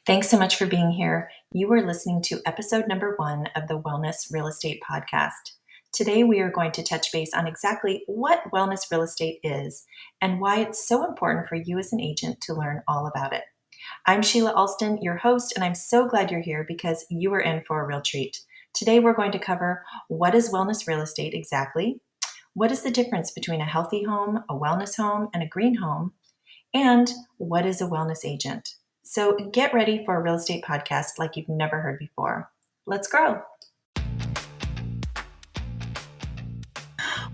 Thanks so much for being here. You are listening to episode number 1 of the Wellness Real Estate Podcast. Today, we are going to touch base on exactly what wellness real estate is and why it's so important for you as an agent to learn all about it. I'm Sheila Alston, your host, and I'm so glad you're here because you are in for a real treat. Today, we're going to cover what is wellness real estate exactly, what is the difference between a healthy home, a wellness home, and a green home, and what is a wellness agent. So get ready for a real estate podcast like you've never heard before. Let's grow.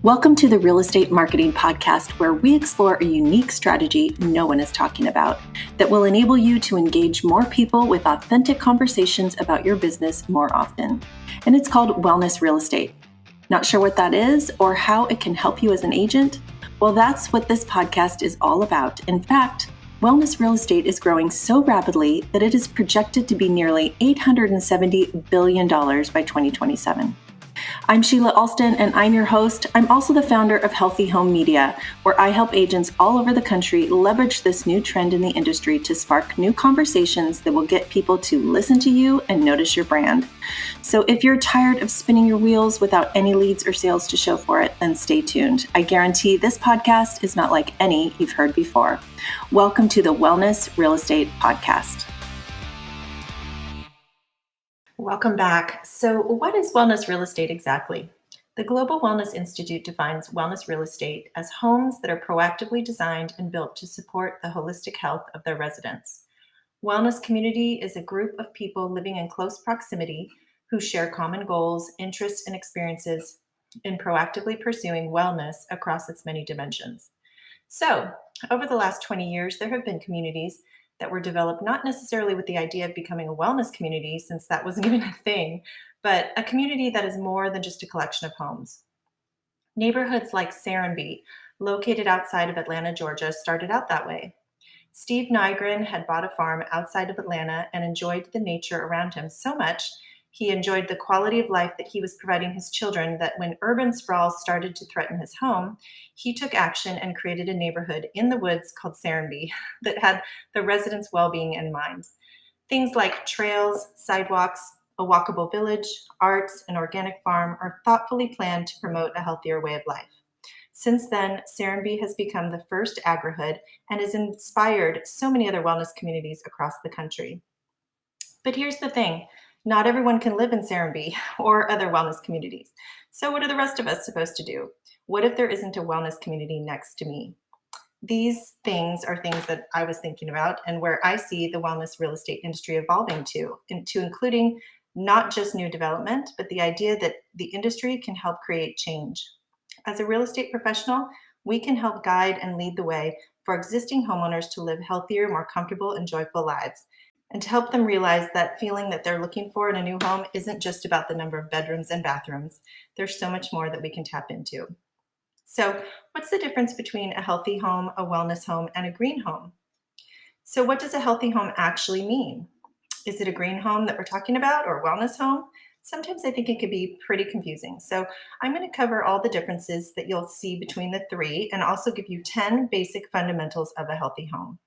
Welcome to the Real Estate Marketing Podcast, where we explore a unique strategy no one is talking about that will enable you to engage more people with authentic conversations about your business more often. And it's called Wellness Real Estate. Not sure what that is or how it can help you as an agent? Well, that's what this podcast is all about. In fact, wellness real estate is growing so rapidly that it is projected to be nearly $870 billion by 2027. I'm Sheila Alston, and I'm your host. I'm also the founder of Healthy Home Media, where I help agents all over the country leverage this new trend in the industry to spark new conversations that will get people to listen to you and notice your brand. So if you're tired of spinning your wheels without any leads or sales to show for it, then stay tuned. I guarantee this podcast is not like any you've heard before. Welcome to the Wellness Real Estate Podcast. Welcome back. So what is wellness real estate exactly? The Global Wellness Institute defines wellness real estate as homes that are proactively designed and built to support the holistic health of their residents. Wellness community is a group of people living in close proximity who share common goals, interests, and experiences in proactively pursuing wellness across its many dimensions. So, over the last 20 years, there have been communities that were developed not necessarily with the idea of becoming a wellness community, since that wasn't even a thing, but a community that is more than just a collection of homes. Neighborhoods like Serenbe, located outside of Atlanta, Georgia, started out that way. Steve Nygren had bought a farm outside of Atlanta and enjoyed the nature around him so much he enjoyed the quality of life that he was providing his children that when urban sprawl started to threaten his home, he took action and created a neighborhood in the woods called Serenbe that had the residents' well-being in mind. Things like trails, sidewalks, a walkable village, arts, an organic farm are thoughtfully planned to promote a healthier way of life. Since then, Serenbe has become the first agrihood and has inspired so many other wellness communities across the country. But here's the thing. Not everyone can live in Serenbe or other wellness communities. So what are the rest of us supposed to do? What if there isn't a wellness community next to me? These things are things that I was thinking about and where I see the wellness real estate industry evolving to including not just new development, but the idea that the industry can help create change. As a real estate professional, we can help guide and lead the way for existing homeowners to live healthier, more comfortable, and joyful lives, and to help them realize that feeling that they're looking for in a new home isn't just about the number of bedrooms and bathrooms. There's so much more that we can tap into. So, what's the difference between a healthy home, a wellness home, and a green home? So, what does a healthy home actually mean? Is it a green home that we're talking about or a wellness home? Sometimes I think it could be pretty confusing. So, I'm going to cover all the differences that you'll see between the three and also give you 10 basic fundamentals of a healthy home.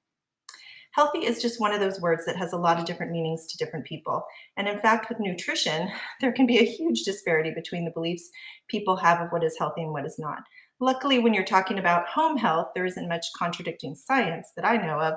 Healthy is just one of those words that has a lot of different meanings to different people. And in fact, with nutrition, there can be a huge disparity between the beliefs people have of what is healthy and what is not. Luckily, when you're talking about home health, there isn't much contradicting science that I know of.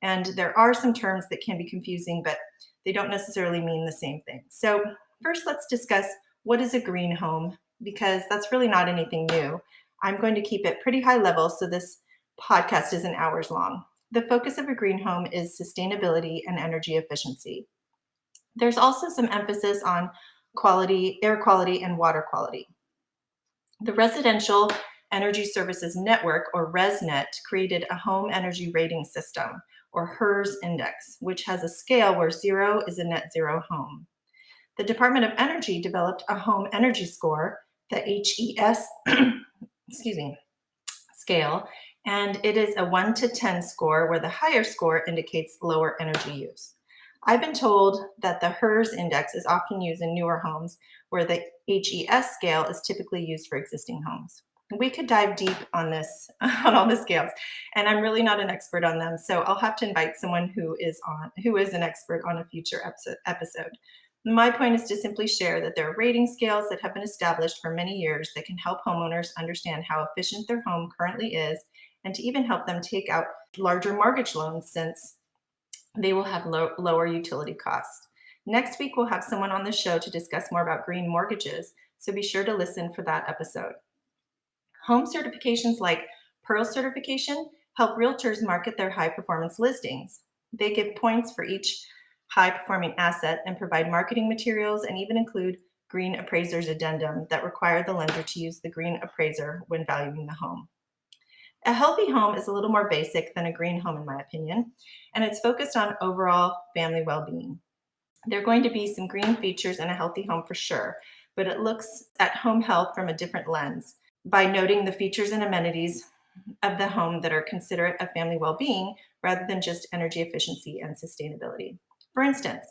And there are some terms that can be confusing, but they don't necessarily mean the same thing. So first, let's discuss what is a green home, because that's really not anything new. I'm going to keep it pretty high level, so this podcast isn't hours long. The focus of a green home is sustainability and energy efficiency. There's also some emphasis on quality, air quality, and water quality. The Residential Energy Services Network, or ResNet, created a home energy rating system, or HERS index, which has a scale where 0 is a net zero home. The Department of Energy developed a home energy score, the HES scale, and it is a 1 to 10 score where the higher score indicates lower energy use. I've been told that the HERS index is often used in newer homes where the HES scale is typically used for existing homes. We could dive deep on this, on all the scales, and I'm really not an expert on them. So I'll have to invite someone who is an expert on a future episode. My point is to simply share that there are rating scales that have been established for many years that can help homeowners understand how efficient their home currently is, and to even help them take out larger mortgage loans since they will have lower utility costs. Next week, we'll have someone on the show to discuss more about green mortgages, so be sure to listen for that episode. Home certifications like Pearl certification help realtors market their high performance listings. They give points for each high performing asset and provide marketing materials and even include green appraiser's addendum that require the lender to use the green appraiser when valuing the home. A healthy home is a little more basic than a green home, in my opinion, and it's focused on overall family well being. There are going to be some green features in a healthy home for sure, but it looks at home health from a different lens by noting the features and amenities of the home that are considerate of family well being rather than just energy efficiency and sustainability. For instance,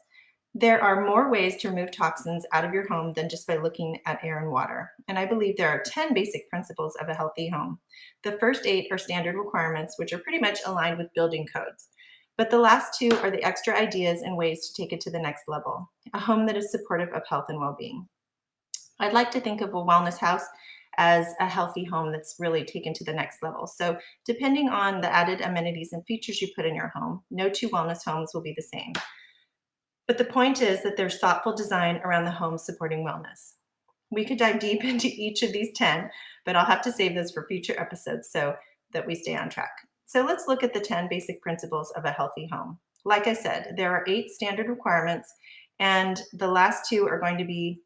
there are more ways to remove toxins out of your home than just by looking at air and water. And I believe there are 10 basic principles of a healthy home. The first 8 are standard requirements, which are pretty much aligned with building codes. But the last 2 are the extra ideas and ways to take it to the next level, a home that is supportive of health and well being. I'd like to think of a wellness house as a healthy home that's really taken to the next level. So, depending on the added amenities and features you put in your home, no 2 wellness homes will be the same. But the point is that there's thoughtful design around the home supporting wellness. We could dive deep into each of these 10, but I'll have to save those for future episodes so that we stay on track. So let's look at the 10 basic principles of a healthy home. Like I said, there are 8 standard requirements, and the last 2 are going to be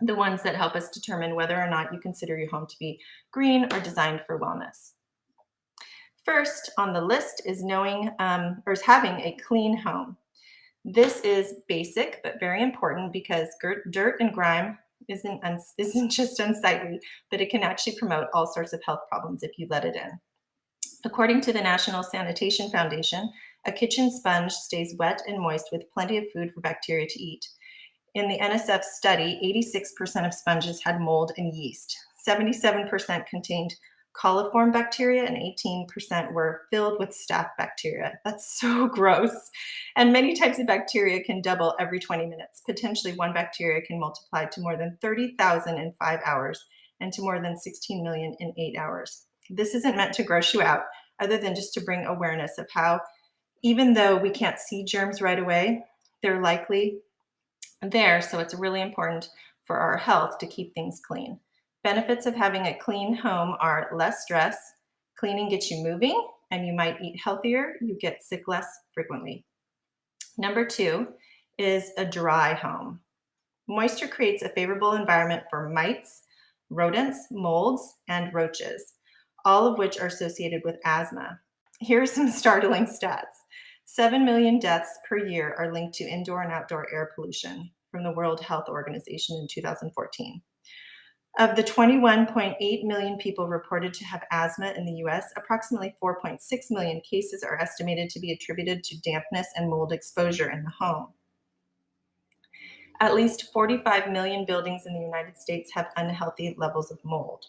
the ones that help us determine whether or not you consider your home to be green or designed for wellness. First on the list is having a clean home. This is basic but very important because dirt and grime isn't just unsightly, but it can actually promote all sorts of health problems if you let it in. According to the National Sanitation Foundation, a kitchen sponge stays wet and moist with plenty of food for bacteria to eat. In the NSF study, 86% of sponges had mold and yeast. 77% contained coliform bacteria and 18% were filled with staph bacteria. That's so gross. And many types of bacteria can double every 20 minutes. Potentially one bacteria can multiply to more than 30,000 in 5 hours and to more than 16 million in 8 hours. This isn't meant to gross you out, other than just to bring awareness of how, even though we can't see germs right away, they're likely there. So it's really important for our health to keep things clean. Benefits of having a clean home are less stress, cleaning gets you moving, and you might eat healthier, you get sick less frequently. Number 2 is a dry home. Moisture creates a favorable environment for mites, rodents, molds, and roaches, all of which are associated with asthma. Here are some startling stats. 7 million deaths per year are linked to indoor and outdoor air pollution from the World Health Organization in 2014. Of the 21.8 million people reported to have asthma in the US, approximately 4.6 million cases are estimated to be attributed to dampness and mold exposure in the home. At least 45 million buildings in the United States have unhealthy levels of mold.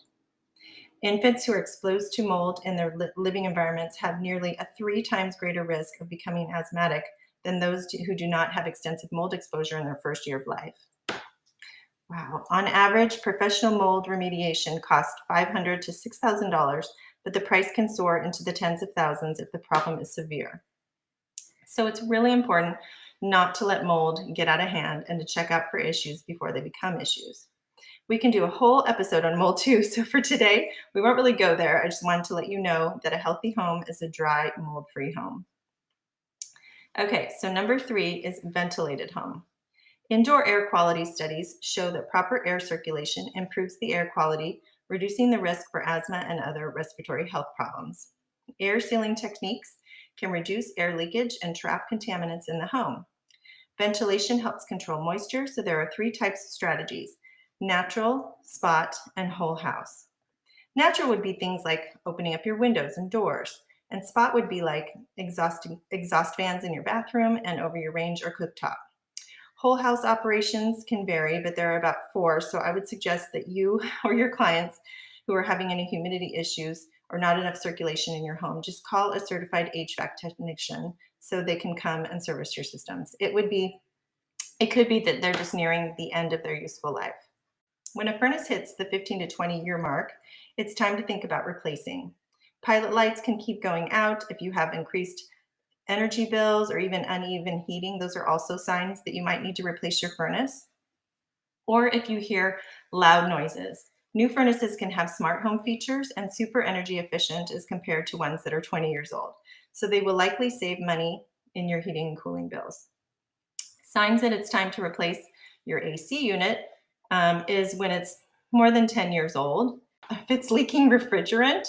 Infants who are exposed to mold in their living environments have nearly a 3 times greater risk of becoming asthmatic than those who do not have extensive mold exposure in their first year of life. Wow. On average, professional mold remediation costs $500 to $6,000, but the price can soar into the tens of thousands if the problem is severe. So it's really important not to let mold get out of hand and to check out for issues before they become issues. We can do a whole episode on mold too, so for today, we won't really go there. I just wanted to let you know that a healthy home is a dry, mold-free home. Okay, so number 3 is ventilated home. Indoor air quality studies show that proper air circulation improves the air quality, reducing the risk for asthma and other respiratory health problems. Air sealing techniques can reduce air leakage and trap contaminants in the home. Ventilation helps control moisture, so there are 3 types of strategies: natural, spot, and whole house. Natural would be things like opening up your windows and doors, and spot would be like exhaust fans in your bathroom and over your range or cooktop. Whole house operations can vary, but there are about 4, so I would suggest that you or your clients who are having any humidity issues or not enough circulation in your home, just call a certified HVAC technician so they can come and service your systems. It could be that they're just nearing the end of their useful life. When a furnace hits the 15 to 20-year mark, it's time to think about replacing. Pilot lights can keep going out. If you have increased energy bills or even uneven heating, those are also signs that you might need to replace your furnace. Or if you hear loud noises. New furnaces can have smart home features and super energy efficient as compared to ones that are 20 years old. So they will likely save money in your heating and cooling bills. Signs that it's time to replace your AC unit is when it's more than 10 years old, if it's leaking refrigerant,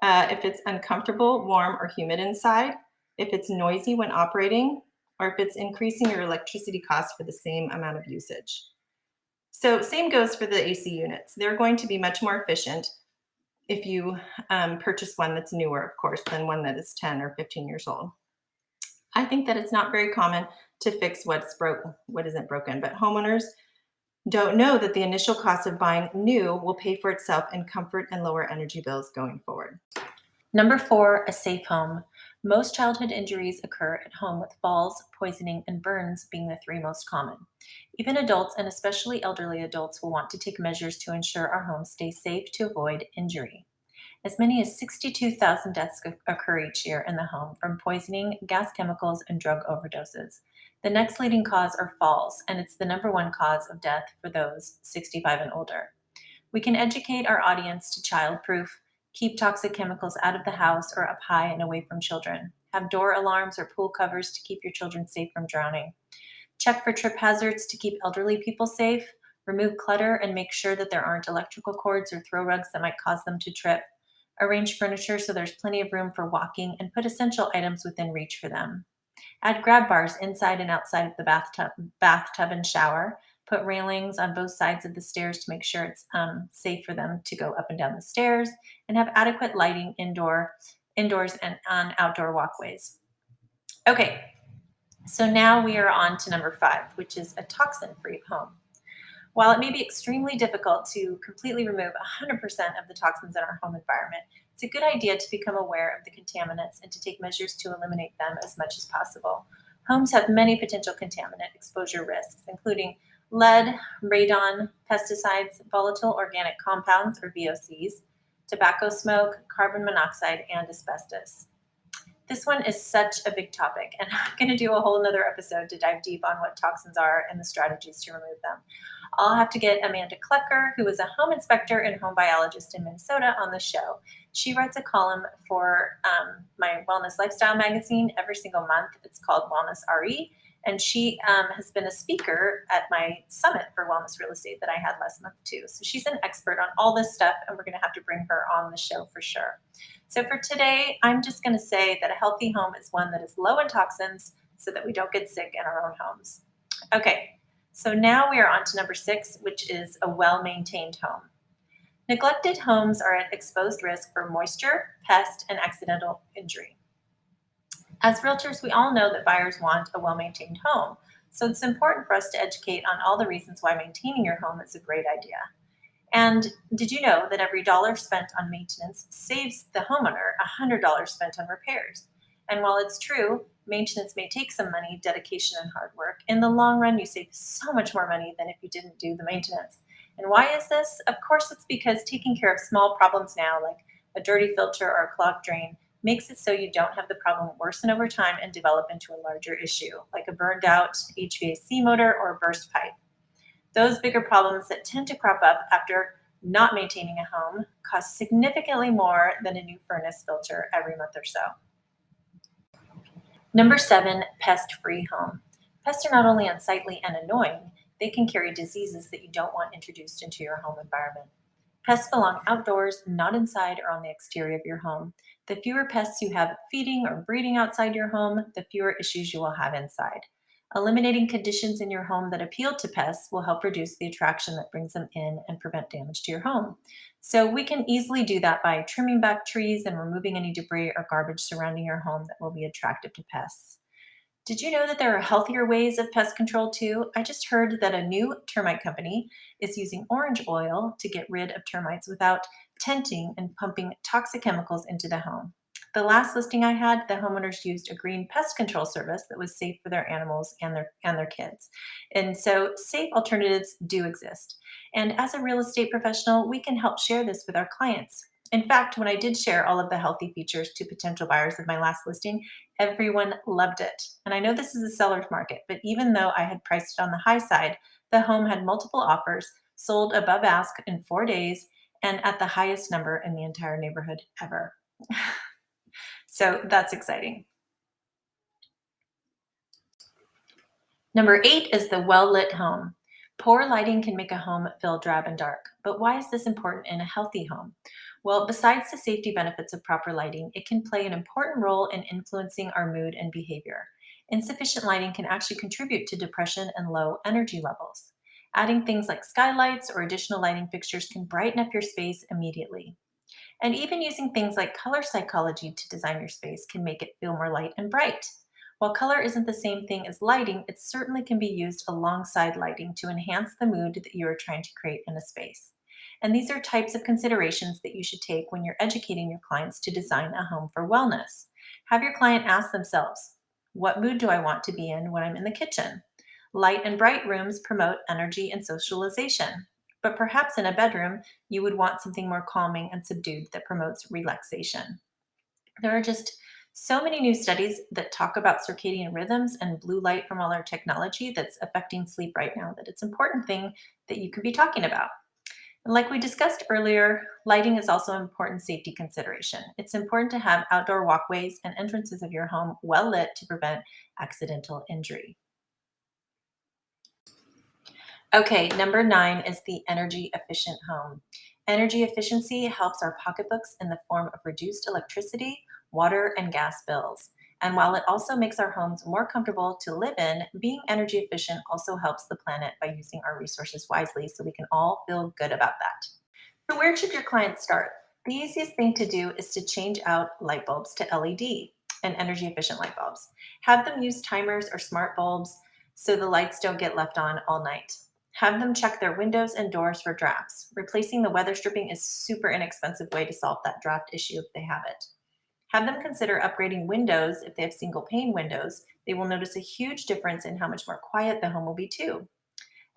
if it's uncomfortable, warm, or humid inside, if it's noisy when operating, or if it's increasing your electricity costs for the same amount of usage. So same goes for the AC units. They're going to be much more efficient if you purchase one that's newer, of course, than one that is 10 or 15 years old. I think that it's not very common to fix what isn't broken, but homeowners don't know that the initial cost of buying new will pay for itself in comfort and lower energy bills going forward. Number 4, a safe home. Most childhood injuries occur at home, with falls, poisoning, and burns being the 3 most common. Even adults, and especially elderly adults, will want to take measures to ensure our homes stay safe to avoid injury. As many as 62,000 deaths occur each year in the home from poisoning, gas chemicals, and drug overdoses. The next leading cause are falls, and it's the number 1 cause of death for those 65 and older. We can educate our audience to childproof, keep toxic chemicals out of the house or up high and away from children, have door alarms or pool covers to keep your children safe from drowning, check for trip hazards to keep elderly people safe, remove clutter and make sure that there aren't electrical cords or throw rugs that might cause them to trip, arrange furniture so there's plenty of room for walking, and put essential items within reach for them. Add grab bars inside and outside of the bathtub and shower. Put railings on both sides of the stairs to make sure it's safe for them to go up and down the stairs, and have adequate lighting indoors and on outdoor walkways. Okay, so now we are on to number 5, which is a toxin-free home. While it may be extremely difficult to completely remove 100% of the toxins in our home environment, it's a good idea to become aware of the contaminants and to take measures to eliminate them as much as possible. Homes have many potential contaminant exposure risks, including lead, radon, pesticides, volatile organic compounds or VOCs, tobacco smoke, carbon monoxide, and asbestos. This one is such a big topic, and I'm going to do a whole nother episode to dive deep on what toxins are and the strategies to remove them. I'll have to get Amanda Klecker, who is a home inspector and home biologist in Minnesota, on the show. She writes a column for my Wellness Lifestyle magazine every single month. It's called Wellness RE, and she has been a speaker at my summit for wellness real estate that I had last month too. So she's an expert on all this stuff, and we're going to have to bring her on the show for sure. So for today, I'm just going to say that a healthy home is one that is low in toxins so that we don't get sick in our own homes. Okay, so now we are on to number 6, which is a well-maintained home. Neglected homes are at exposed risk for moisture, pest, and accidental injury. As realtors, we all know that buyers want a well-maintained home, so it's important for us to educate on all the reasons why maintaining your home is a great idea. And did you know that every dollar spent on maintenance saves the homeowner $100 spent on repairs? And while it's true, maintenance may take some money, dedication, and hard work, in the long run, you save so much more money than if you didn't do the maintenance. And why is this? Of course, it's because taking care of small problems now, like a dirty filter or a clogged drain, makes it so you don't have the problem worsen over time and develop into a larger issue, like a burned out HVAC motor or a burst pipe. Those bigger problems that tend to crop up after not maintaining a home cost significantly more than a new furnace filter every month or so. Number 7, pest-free home. Pests are not only unsightly and annoying, they can carry diseases that you don't want introduced into your home environment. Pests belong outdoors, not inside or on the exterior of your home. The fewer pests you have feeding or breeding outside your home, the fewer issues you will have inside. Eliminating conditions in your home that appeal to pests will help reduce the attraction that brings them in and prevent damage to your home. So we can easily do that by trimming back trees and removing any debris or garbage surrounding your home that will be attractive to pests. Did you know that there are healthier ways of pest control too? I just heard that a new termite company is using orange oil to get rid of termites without tenting and pumping toxic chemicals into the home. The last listing I had, the homeowners used a green pest control service that was safe for their animals and their kids. And so safe alternatives do exist. And as a real estate professional, we can help share this with our clients. In fact, when I did share all of the healthy features to potential buyers of my last listing, everyone loved it. And I know this is a seller's market, but even though I had priced it on the high side, the home had multiple offers, sold above ask in 4 days, and at the highest number in the entire neighborhood ever. So that's exciting. Number 8 is the well-lit home. Poor lighting can make a home feel drab and dark, but why is this important in a healthy home? Well, besides the safety benefits of proper lighting, it can play an important role in influencing our mood and behavior. Insufficient lighting can actually contribute to depression and low energy levels. Adding things like skylights or additional lighting fixtures can brighten up your space immediately. And even using things like color psychology to design your space can make it feel more light and bright. While color isn't the same thing as lighting, it certainly can be used alongside lighting to enhance the mood that you are trying to create in a space. And these are types of considerations that you should take when you're educating your clients to design a home for wellness. Have your client ask themselves, what mood do I want to be in when I'm in the kitchen? Light and bright rooms promote energy and socialization. But perhaps in a bedroom, you would want something more calming and subdued that promotes relaxation. There are just so many new studies that talk about circadian rhythms and blue light from all our technology that's affecting sleep right now that it's an important thing that you could be talking about. And like we discussed earlier, lighting is also an important safety consideration. It's important to have outdoor walkways and entrances of your home well lit to prevent accidental injury. Okay, number 9 is the energy efficient home. Energy efficiency helps our pocketbooks in the form of reduced electricity, water, and gas bills. And while it also makes our homes more comfortable to live in, being energy efficient also helps the planet by using our resources wisely so we can all feel good about that. So, where should your clients start? The easiest thing to do is to change out light bulbs to LED and energy efficient light bulbs. Have them use timers or smart bulbs so the lights don't get left on all night. Have them check their windows and doors for drafts. Replacing the weather stripping is super inexpensive way to solve that draft issue if they have it. Have them consider upgrading windows if they have single pane windows. They will notice a huge difference in how much more quiet the home will be too.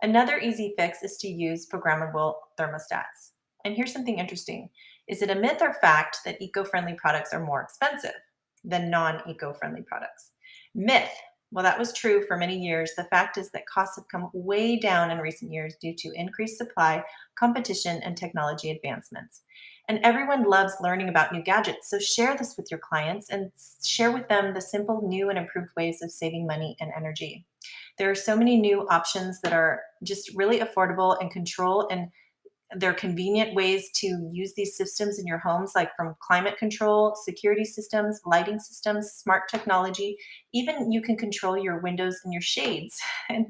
Another easy fix is to use programmable thermostats. And here's something interesting. Is it a myth or fact that eco-friendly products are more expensive than non-eco-friendly products? Myth. Well, that was true for many years. The fact is that costs have come way down in recent years due to increased supply, competition, and technology advancements. And everyone loves learning about new gadgets, so share this with your clients and share with them the simple, new, and improved ways of saving money and energy. There are so many new options that are just really affordable and control, and they're convenient ways to use these systems in your homes, like from climate control, security systems, lighting systems, smart technology. Even you can control your windows and your shades. And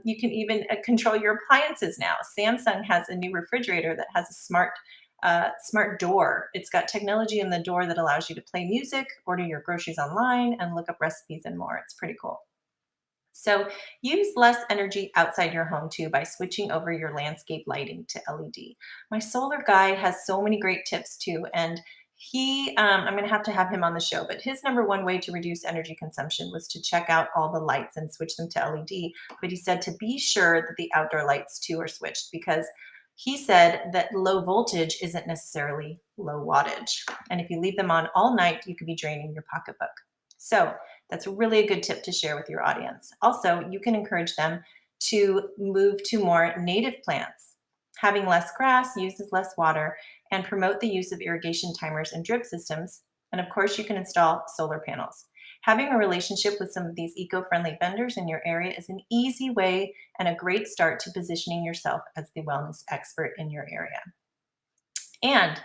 you can even control your appliances now. Samsung has a new refrigerator that has a smart door. It's got technology in the door that allows you to play music, order your groceries online, and look up recipes and more. It's pretty cool. So use less energy outside your home too by switching over your landscape lighting to LED. My solar guy has so many great tips too, and I'm going to have him on the show, but his number one way to reduce energy consumption was to check out all the lights and switch them to LED. But he said to be sure that the outdoor lights too are switched because he said that low voltage isn't necessarily low wattage. And if you leave them on all night, you could be draining your pocketbook. So that's really a good tip to share with your audience. Also, you can encourage them to move to more native plants. Having less grass uses less water and promote the use of irrigation timers and drip systems. And of course, you can install solar panels. Having a relationship with some of these eco-friendly vendors in your area is an easy way and a great start to positioning yourself as the wellness expert in your area. And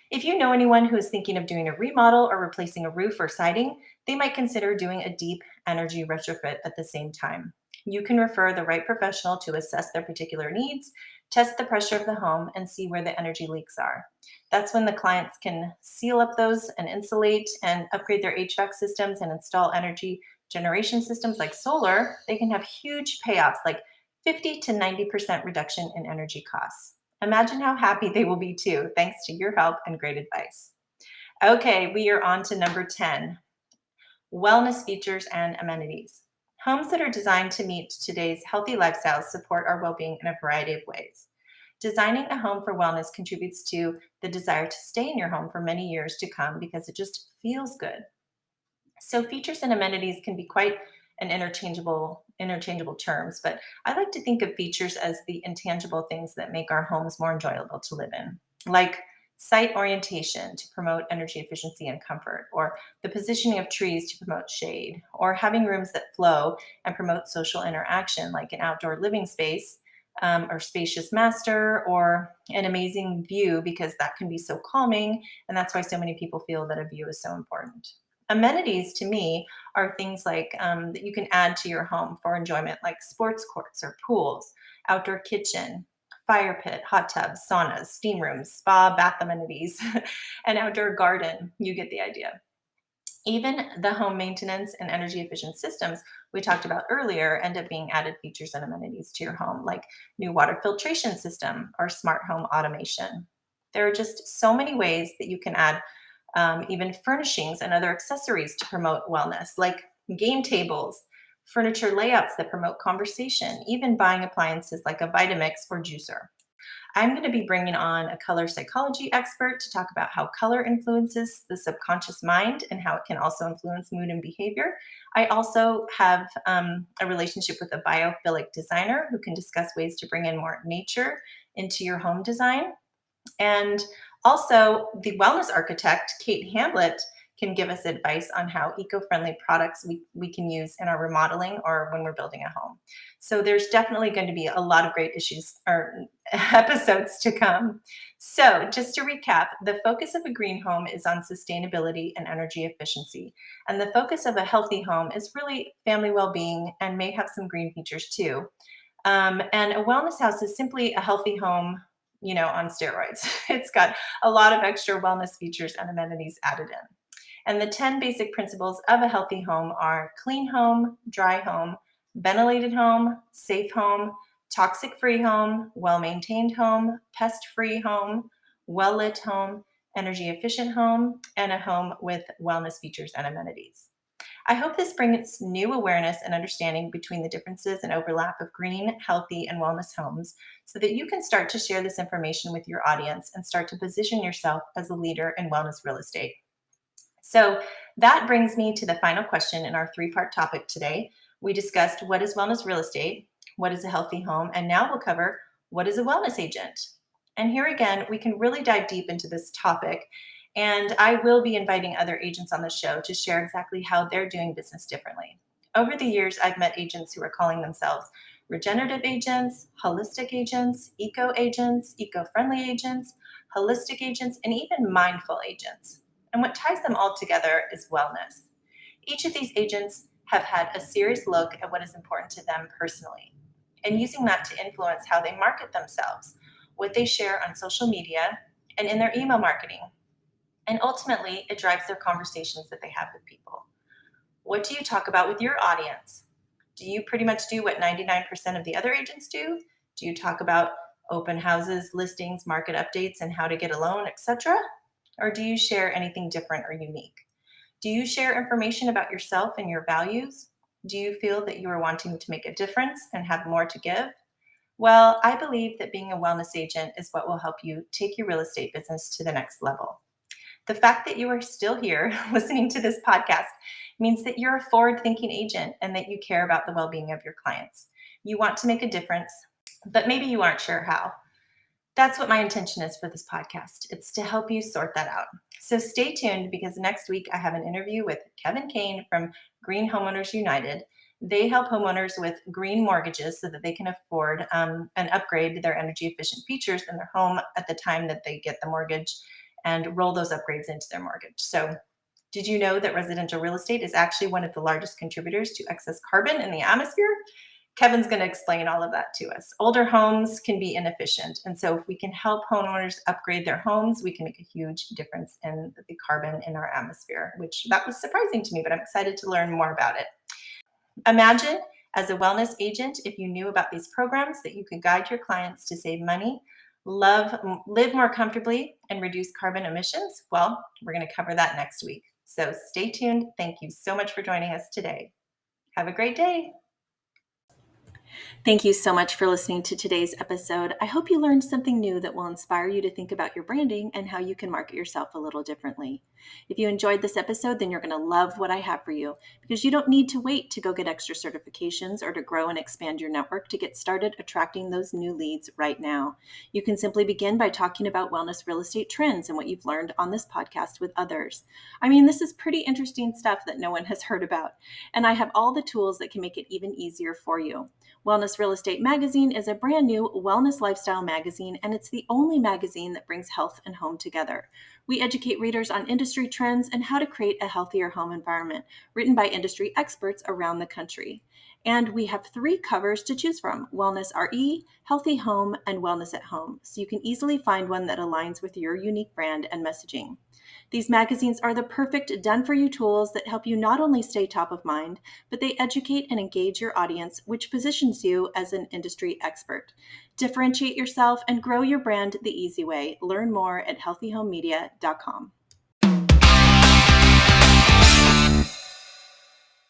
if you know anyone who is thinking of doing a remodel or replacing a roof or siding, they might consider doing a deep energy retrofit at the same time. You can refer the right professional to assess their particular needs, test the pressure of the home, and see where the energy leaks are. That's when the clients can seal up those and insulate and upgrade their HVAC systems and install energy generation systems like solar. They can have huge payoffs like 50 to 90% reduction in energy costs. Imagine how happy they will be too, thanks to your help and great advice. Okay, we are on to number 10, wellness features and amenities. Homes that are designed to meet today's healthy lifestyles support our well being in a variety of ways. Designing a home for wellness contributes to the desire to stay in your home for many years to come because it just feels good. So features and amenities can be quite an interchangeable terms, but I like to think of features as the intangible things that make our homes more enjoyable to live in, like site orientation to promote energy efficiency and comfort, or the positioning of trees to promote shade, or having rooms that flow and promote social interaction, like an outdoor living space. Or spacious master, or an amazing view, because that can be so calming. And that's why so many people feel that a view is so important. Amenities to me are things like that you can add to your home for enjoyment, like sports courts or pools, outdoor kitchen, fire pit, hot tubs, saunas, steam rooms, spa, bath amenities, an outdoor garden. You get the idea. Even the home maintenance and energy efficient systems we talked about earlier end up being added features and amenities to your home, like new water filtration system or smart home automation. There are just so many ways that you can add even furnishings and other accessories to promote wellness, like game tables, furniture layouts that promote conversation, even buying appliances like a Vitamix or juicer. I'm going to be bringing on a color psychology expert to talk about how color influences the subconscious mind and how it can also influence mood and behavior. I also have a relationship with a biophilic designer who can discuss ways to bring in more nature into your home design. And also, the wellness architect, Kate Hamlet, can give us advice on how eco-friendly products we can use in our remodeling or when we're building a home. So there's definitely going to be a lot of great issues or episodes to come. So just to recap, the focus of a green home is on sustainability and energy efficiency. And the focus of a healthy home is really family well-being and may have some green features too. And a wellness house is simply a healthy home, on steroids. It's got a lot of extra wellness features and amenities added in. And the 10 basic principles of a healthy home are clean home, dry home, ventilated home, safe home, toxic free home, well maintained home, pest free home, well lit home, energy efficient home, and a home with wellness features and amenities. I hope this brings new awareness and understanding between the differences and overlap of green, healthy, and wellness homes so that you can start to share this information with your audience and start to position yourself as a leader in wellness real estate. So that brings me to the final question in our three-part topic today. We discussed what is wellness real estate, what is a healthy home, and now we'll cover what is a wellness agent. And here again, we can really dive deep into this topic. And I will be inviting other agents on the show to share exactly how they're doing business differently. Over the years, I've met agents who are calling themselves regenerative agents, holistic agents, eco friendly agents, holistic agents, and even mindful agents. And what ties them all together is wellness. Each of these agents have had a serious look at what is important to them personally, and using that to influence how they market themselves, what they share on social media, and in their email marketing. And ultimately, it drives their conversations that they have with people. What do you talk about with your audience? Do you pretty much do what 99% of the other agents do? Do you talk about open houses, listings, market updates, and how to get a loan, etc.? Or do you share anything different or unique? Do you share information about yourself and your values? Do you feel that you are wanting to make a difference and have more to give? Well, I believe that being a wellness agent is what will help you take your real estate business to the next level. The fact that you are still here listening to this podcast means that you're a forward thinking agent and that you care about the well being of your clients. You want to make a difference, but maybe you aren't sure how. That's what my intention is for this podcast. It's to help you sort that out. So stay tuned, because next week I have an interview with Kevin Kane from Green Homeowners United. They help homeowners with green mortgages so that they can afford and upgrade their energy efficient features in their home at the time that they get the mortgage and roll those upgrades into their mortgage. So did you know that residential real estate is actually one of the largest contributors to excess carbon in the atmosphere? Kevin's going to explain all of that to us. Older homes can be inefficient. And so if we can help homeowners upgrade their homes, we can make a huge difference in the carbon in our atmosphere, which that was surprising to me, but I'm excited to learn more about it. Imagine, as a wellness agent, if you knew about these programs, that you could guide your clients to save money, live more comfortably, and reduce carbon emissions? Well, we're going to cover that next week. So stay tuned. Thank you so much for joining us today. Have a great day. Thank you so much for listening to today's episode. I hope you learned something new that will inspire you to think about your branding and how you can market yourself a little differently. If you enjoyed this episode, then you're going to love what I have for you, because you don't need to wait to go get extra certifications or to grow and expand your network to get started attracting those new leads right now. You can simply begin by talking about wellness real estate trends and what you've learned on this podcast with others. I mean, this is pretty interesting stuff that no one has heard about, and I have all the tools that can make it even easier for you. Wellness Real Estate Magazine is a brand new wellness lifestyle magazine, and it's the only magazine that brings health and home together. We educate readers on industry trends and how to create a healthier home environment, written by industry experts around the country. And we have 3 covers to choose from: Wellness RE, Healthy Home, and Wellness at Home, so you can easily find one that aligns with your unique brand and messaging. These magazines are the perfect done-for-you tools that help you not only stay top of mind, but they educate and engage your audience, which positions you as an industry expert. Differentiate yourself and grow your brand the easy way. Learn more at healthyhomemedia.com.